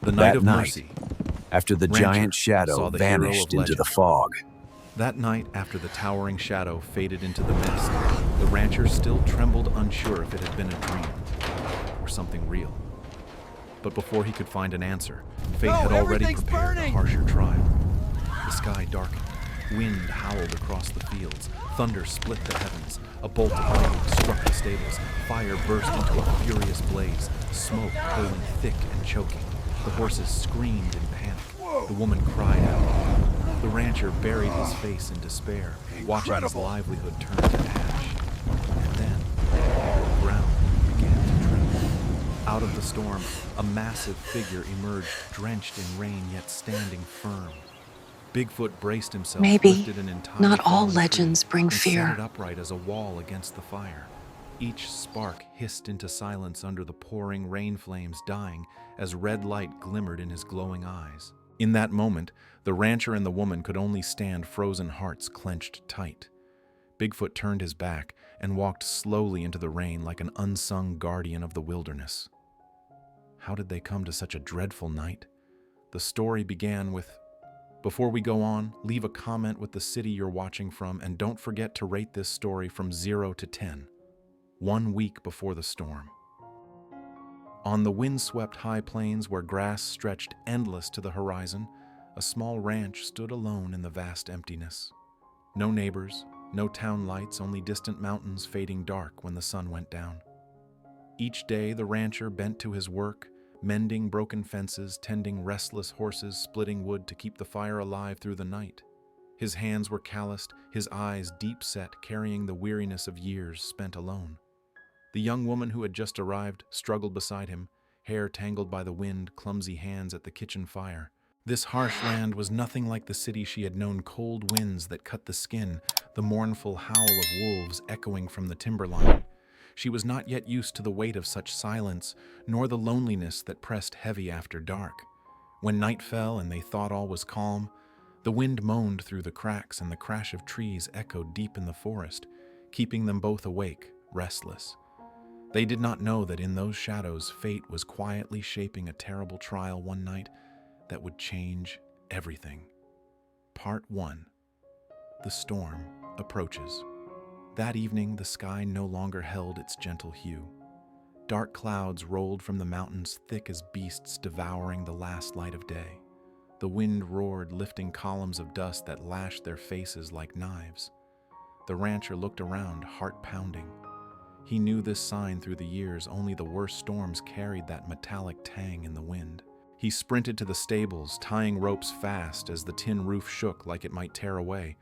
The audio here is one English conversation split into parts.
The night That of night, mercy. after the Rancher giant shadow saw the hero vanished of into the legend. fog. That night, after the towering shadow faded into the mist, the rancher still trembled, unsure if it had been a dream or something real. But before he could find an answer, fate had already prepared a harsher trial. The sky darkened, wind howled across the fields, thunder split the heavens, a bolt of lightning struck the stables, fire burst into a furious blaze, smoke curling thick and choking. The horses screamed in panic. The woman cried out. The rancher buried his face in despair, watching his livelihood turn to ash. And then, the ground began to tremble. Out of the storm, a massive figure emerged, drenched in rain yet standing firm. Bigfoot braced himself, Maybe lifted an entire not all fallen legends tree, bring and set fear. it upright as a wall against the fire. Each spark hissed into silence under the pouring rain flames, dying as red light glimmered in his glowing eyes. In that moment, the rancher and the woman could only stand, frozen hearts clenched tight. Bigfoot turned his back and walked slowly into the rain like an unsung guardian of the wilderness. How did they come to such a dreadful night? The story began with, before we go on, leave a comment with the city you're watching from, and don't forget to rate this story from 0 to 10. 1 week before the storm. On the windswept high plains where grass stretched endless to the horizon, a small ranch stood alone in the vast emptiness. No neighbors, no town lights, only distant mountains fading dark when the sun went down. Each day the rancher bent to his work, mending broken fences, tending restless horses, splitting wood to keep the fire alive through the night. His hands were calloused, his eyes deep-set, carrying the weariness of years spent alone. The young woman who had just arrived struggled beside him, hair tangled by the wind, clumsy hands at the kitchen fire. This harsh land was nothing like the city she had known, cold winds that cut the skin, the mournful howl of wolves echoing from the timberline. She was not yet used to the weight of such silence, nor the loneliness that pressed heavy after dark. When night fell and they thought all was calm, the wind moaned through the cracks and the crash of trees echoed deep in the forest, keeping them both awake, restless. They did not know that in those shadows fate was quietly shaping a terrible trial one night that would change everything. Part 1. The storm approaches. That evening, the sky no longer held its gentle hue. Dark clouds rolled from the mountains, thick as beasts devouring the last light of day. The wind roared, lifting columns of dust that lashed their faces like knives. The rancher looked around, heart pounding. He knew this sign through the years. Only the worst storms carried that metallic tang in the wind. He sprinted to the stables, tying ropes fast as the tin roof shook like it might tear away.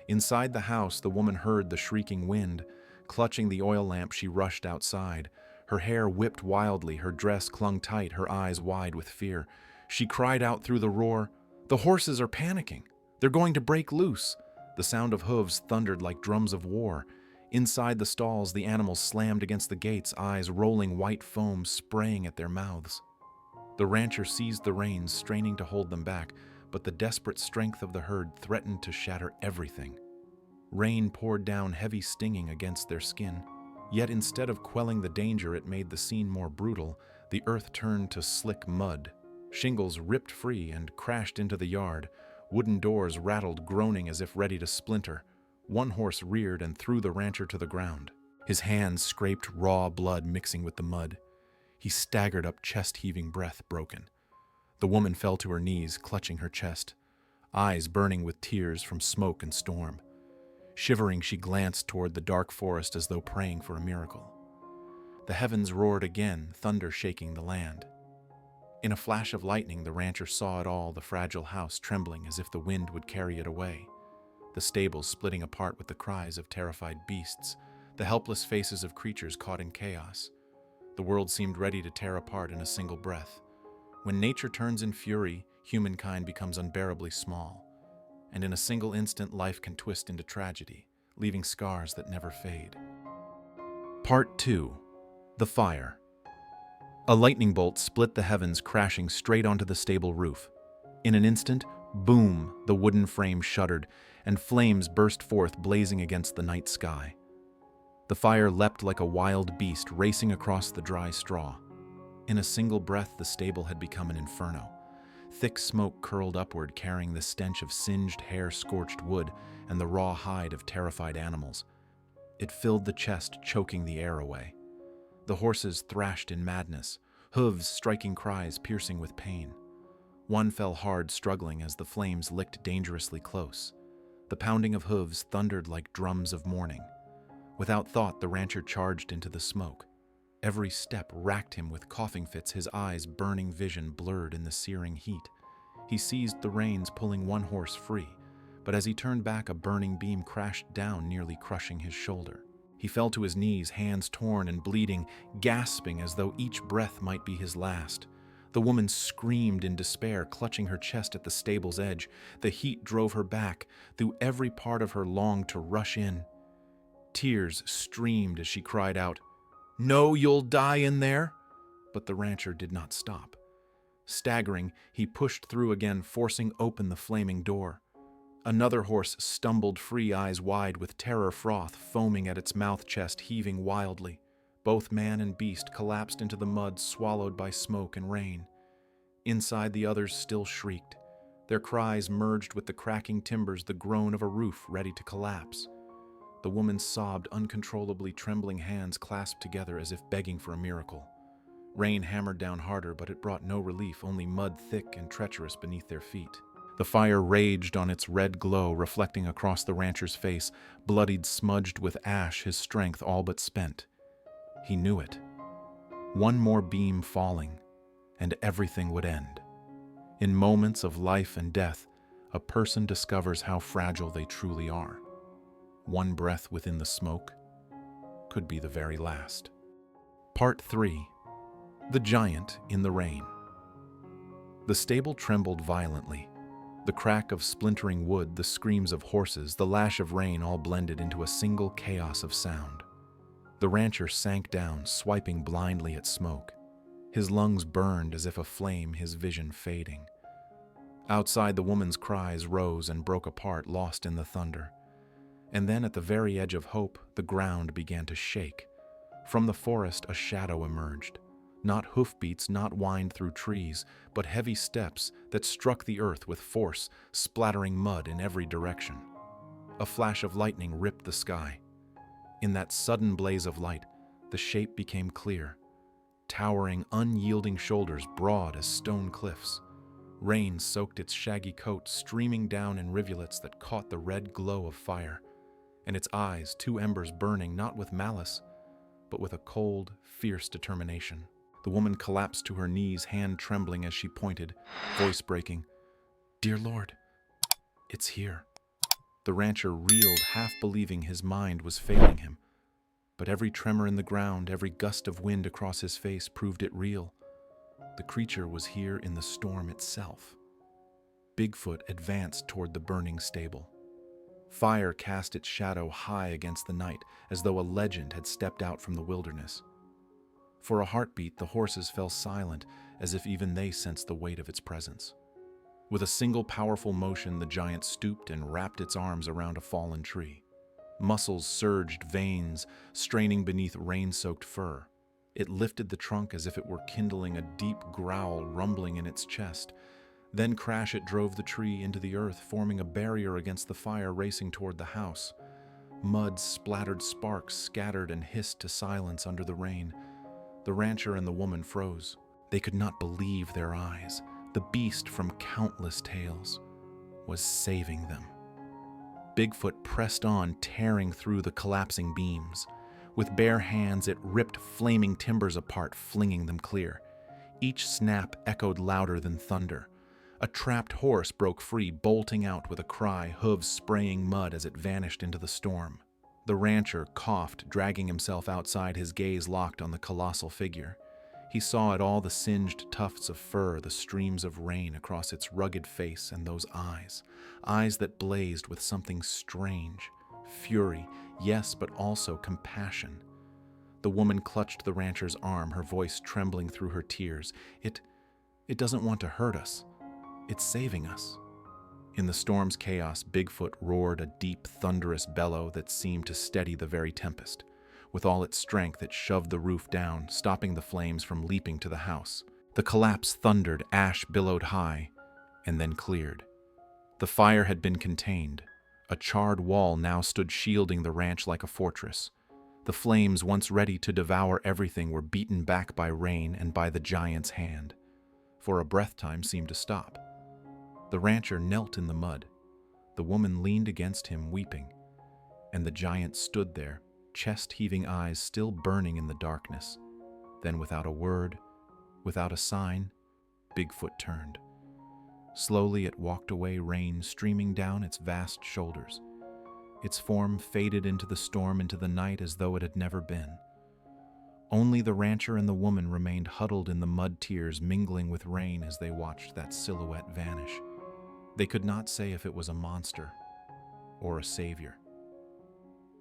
Inside the house, the woman heard the shrieking wind. Clutching the oil lamp, she rushed outside. Her hair whipped wildly, her dress clung tight, her eyes wide with fear. She cried out through the roar, "The horses are panicking! They're going to break loose!" The sound of hooves thundered like drums of war. Inside the stalls, the animals slammed against the gates, eyes rolling white foam spraying at their mouths. The rancher seized the reins, straining to hold them back, but the desperate strength of the herd threatened to shatter everything. Rain poured down, heavy, stinging against their skin. Yet instead of quelling the danger, it made the scene more brutal. The earth turned to slick mud. Shingles ripped free and crashed into the yard. Wooden doors rattled, groaning as if ready to splinter. One horse reared and threw the rancher to the ground. His hands scraped raw blood mixing with the mud. He staggered up, chest-heaving, breath broken. The woman fell to her knees, clutching her chest, eyes burning with tears from smoke and storm. Shivering, she glanced toward the dark forest as though praying for a miracle. The heavens roared again, thunder shaking the land. In a flash of lightning, the rancher saw it all, the fragile house trembling as if the wind would carry it away. The stables splitting apart with the cries of terrified beasts, the helpless faces of creatures caught in chaos. The world seemed ready to tear apart in a single breath. When nature turns in fury, humankind becomes unbearably small. And in a single instant, life can twist into tragedy, leaving scars that never fade. Part 2. The Fire. A lightning bolt split the heavens, crashing straight onto the stable roof. In an instant, boom, the wooden frame shuddered, and flames burst forth, blazing against the night sky. The fire leapt like a wild beast, racing across the dry straw. In a single breath, the stable had become an inferno. Thick smoke curled upward, carrying the stench of singed hair, scorched wood, and the raw hide of terrified animals. It filled the chest, choking the air away. The horses thrashed in madness, hooves striking cries piercing with pain. One fell hard, struggling as the flames licked dangerously close. The pounding of hooves thundered like drums of mourning. Without thought, the rancher charged into the smoke. Every step racked him with coughing fits, his eyes' burning vision blurred in the searing heat. He seized the reins, pulling one horse free, but as he turned back, a burning beam crashed down, nearly crushing his shoulder. He fell to his knees, hands torn and bleeding, gasping as though each breath might be his last. The woman screamed in despair, clutching her chest at the stable's edge. The heat drove her back. Through every part of her longed to rush in. Tears streamed as she cried out, "No, you'll die in there!" But the rancher did not stop. Staggering, he pushed through again, forcing open the flaming door. Another horse stumbled free, eyes wide with terror, froth foaming at its mouth, chest heaving wildly. Both man and beast collapsed into the mud, swallowed by smoke and rain. Inside, the others still shrieked. Their cries merged with the cracking timbers, the groan of a roof ready to collapse. The woman sobbed uncontrollably, trembling hands clasped together as if begging for a miracle. Rain hammered down harder, but it brought no relief, only mud thick and treacherous beneath their feet. The fire raged on its red glow, reflecting across the rancher's face, bloodied, smudged with ash, his strength all but spent. He knew it. One more beam falling, and everything would end. In moments of life and death, a person discovers how fragile they truly are. One breath within the smoke could be the very last. Part 3. The Giant in the Rain. The stable trembled violently. The crack of splintering wood, the screams of horses, the lash of rain all blended into a single chaos of sound. The rancher sank down, swiping blindly at smoke. His lungs burned as if aflame, his vision fading. Outside, the woman's cries rose and broke apart, lost in the thunder. And then, at the very edge of hope, the ground began to shake. From the forest, a shadow emerged. Not hoofbeats, not whined through trees, but heavy steps that struck the earth with force, splattering mud in every direction. A flash of lightning ripped the sky. In that sudden blaze of light, the shape became clear. Towering, unyielding shoulders, broad as stone cliffs. Rain soaked its shaggy coat, streaming down in rivulets that caught the red glow of fire. And its eyes, two embers burning, not with malice, but with a cold, fierce determination. The woman collapsed to her knees, hand trembling as she pointed, voice breaking, "Dear Lord, it's here." The rancher reeled, half believing his mind was failing him. But every tremor in the ground, every gust of wind across his face proved it real. The creature was here in the storm itself. Bigfoot advanced toward the burning stable. Fire cast its shadow high against the night, as though a legend had stepped out from the wilderness. For a heartbeat, the horses fell silent, as if even they sensed the weight of its presence. With a single powerful motion, the giant stooped and wrapped its arms around a fallen tree. Muscles surged, veins straining beneath rain-soaked fur. It lifted the trunk as if it were kindling, a deep growl rumbling in its chest. Then crash it drove the tree into the earth, forming a barrier against the fire racing toward the house. Mud splattered, sparks scattered and hissed to silence under the rain. The rancher and the woman froze. They could not believe their eyes. The beast from countless tales was saving them. Bigfoot pressed on, tearing through the collapsing beams. With bare hands, it ripped flaming timbers apart, flinging them clear. Each snap echoed louder than thunder. A trapped horse broke free, bolting out with a cry, hooves spraying mud as it vanished into the storm. The rancher coughed, dragging himself outside, his gaze locked on the colossal figure. He saw it all, the singed tufts of fur, the streams of rain across its rugged face, and those eyes. Eyes that blazed with something strange. Fury, yes, but also compassion. The woman clutched the rancher's arm, her voice trembling through her tears. It doesn't want to hurt us. It's saving us." In the storm's chaos, Bigfoot roared a deep, thunderous bellow that seemed to steady the very tempest. With all its strength, it shoved the roof down, stopping the flames from leaping to the house. The collapse thundered, ash billowed high, and then cleared. The fire had been contained. A charred wall now stood shielding the ranch like a fortress. The flames, once ready to devour everything, were beaten back by rain and by the giant's hand. For a breath, time seemed to stop. The rancher knelt in the mud. The woman leaned against him, weeping, and the giant stood there, chest-heaving eyes still burning in the darkness. Then, without a word, without a sign, Bigfoot turned. Slowly it walked away, rain streaming down its vast shoulders. Its form faded into the storm, into the night, as though it had never been. Only the rancher and the woman remained huddled in the mud, tears mingling with rain as they watched that silhouette vanish. They could not say if it was a monster or a savior.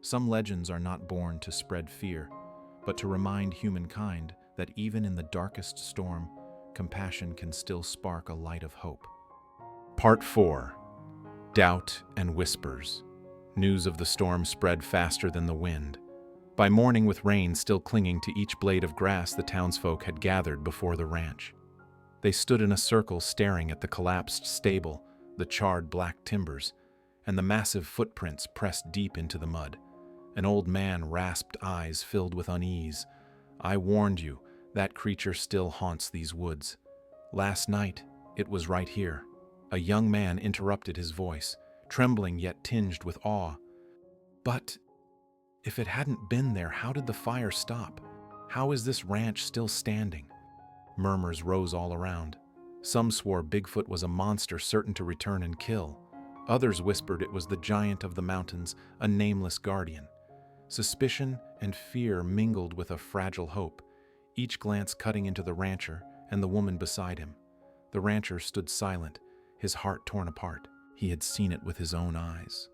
Some legends are not born to spread fear, but to remind humankind that even in the darkest storm, compassion can still spark a light of hope. Part 4. Doubt and Whispers. News of the storm spread faster than the wind. By morning, with rain still clinging to each blade of grass, the townsfolk had gathered before the ranch. They stood in a circle, staring at the collapsed stable, the charred black timbers, and the massive footprints pressed deep into the mud. An old man rasped, eyes filled with unease. "I warned you, that creature still haunts these woods. Last night, it was right here." A young man interrupted his voice, trembling yet tinged with awe. "But if it hadn't been there, how did the fire stop? How is this ranch still standing?" Murmurs rose all around. Some swore Bigfoot was a monster certain to return and kill. Others whispered it was the giant of the mountains, a nameless guardian. Suspicion and fear mingled with a fragile hope, each glance cutting into the rancher and the woman beside him. The rancher stood silent, his heart torn apart. He had seen it with his own eyes.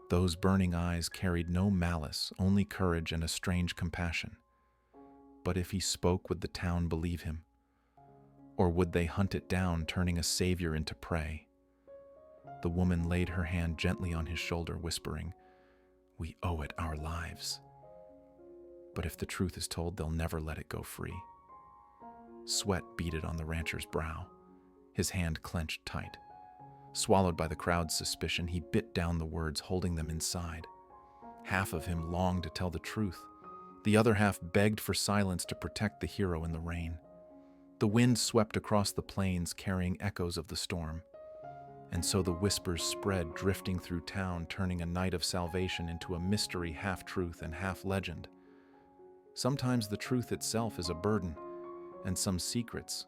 Those burning eyes carried no malice, only courage and a strange compassion. But if he spoke, would the town believe him? Or would they hunt it down, turning a savior into prey? The woman laid her hand gently on his shoulder, whispering, "We owe it our lives. But if the truth is told, they'll never let it go free." Sweat beaded on the rancher's brow. His hand clenched tight. Swallowed by the crowd's suspicion, he bit down the words, holding them inside. Half of him longed to tell the truth. The other half begged for silence to protect the hero in the rain. The wind swept across the plains, carrying echoes of the storm. And so the whispers spread, drifting through town, turning a night of salvation into a mystery, half truth and half legend. Sometimes the truth itself is a burden, and some secrets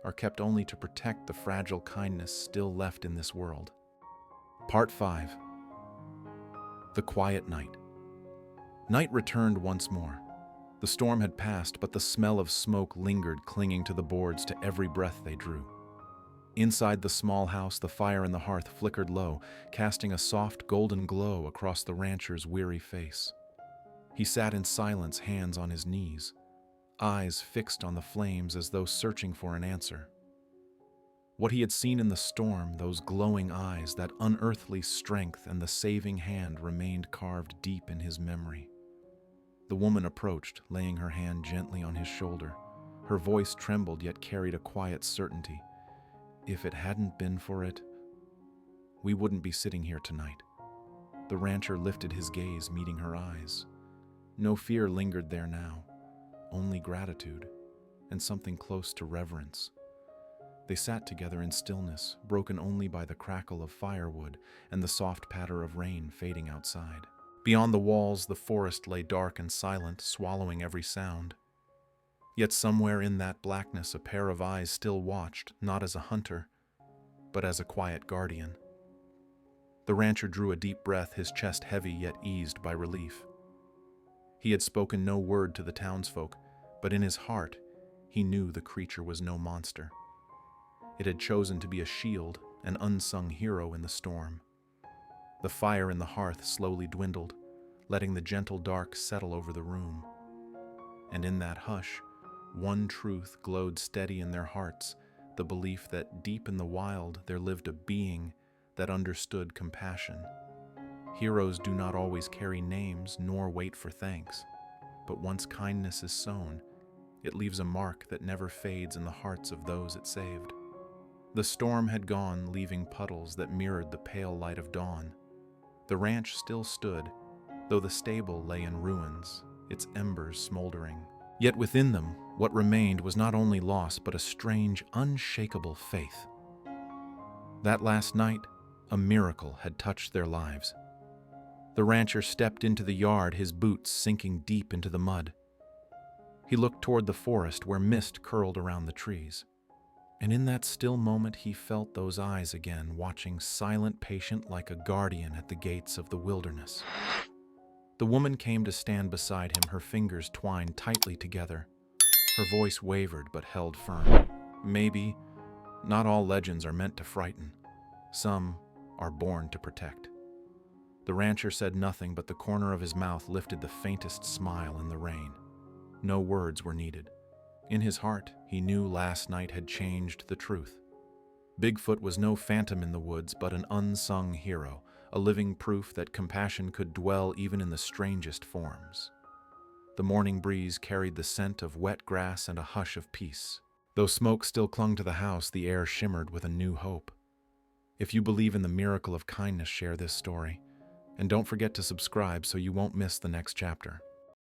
are kept only to protect the fragile kindness still left in this world. Part 5. The Quiet Night. Night returned once more. The storm had passed, but the smell of smoke lingered, clinging to the boards to every breath they drew. Inside the small house, the fire in the hearth flickered low, casting a soft golden glow across the rancher's weary face. He sat in silence, hands on his knees, eyes fixed on the flames as though searching for an answer. What he had seen in the storm, those glowing eyes, that unearthly strength and the saving hand remained carved deep in his memory. The woman approached, laying her hand gently on his shoulder. Her voice trembled yet carried a quiet certainty. "If it hadn't been for it, we wouldn't be sitting here tonight." The rancher lifted his gaze, meeting her eyes. No fear lingered there now, only gratitude and something close to reverence. They sat together in stillness, broken only by the crackle of firewood and the soft patter of rain fading outside. Beyond the walls, the forest lay dark and silent, swallowing every sound. Yet somewhere in that blackness, a pair of eyes still watched, not as a hunter, but as a quiet guardian. The rancher drew a deep breath, his chest heavy yet eased by relief. He had spoken no word to the townsfolk, but in his heart, he knew the creature was no monster. It had chosen to be a shield, an unsung hero in the storm. The fire in the hearth slowly dwindled, letting the gentle dark settle over the room. And in that hush, one truth glowed steady in their hearts, the belief that deep in the wild there lived a being that understood compassion. Heroes do not always carry names nor wait for thanks. but once kindness is sown, it leaves a mark that never fades in the hearts of those it saved. The storm had gone, leaving puddles that mirrored the pale light of dawn. The ranch still stood, though the stable lay in ruins, its embers smoldering. Yet within them, what remained was not only loss, but a strange, unshakable faith. That last night, a miracle had touched their lives. The rancher stepped into the yard, his boots sinking deep into the mud. He looked toward the forest where mist curled around the trees. And in that still moment he felt those eyes again, watching silent, patient like a guardian at the gates of the wilderness. The woman came to stand beside him, her fingers twined tightly together. Her voice wavered but held firm. Maybe not all legends are meant to frighten. Some are born to protect. The rancher said nothing, but the corner of his mouth lifted the faintest smile in the rain. No words were needed. In his heart, he knew last night had changed the truth. Bigfoot was no phantom in the woods, but an unsung hero, a living proof that compassion could dwell even in the strangest forms. The morning breeze carried the scent of wet grass and a hush of peace. Though smoke still clung to the house, the air shimmered with a new hope. If you believe in the miracle of kindness, share this story. And don't forget to subscribe so you won't miss the next chapter.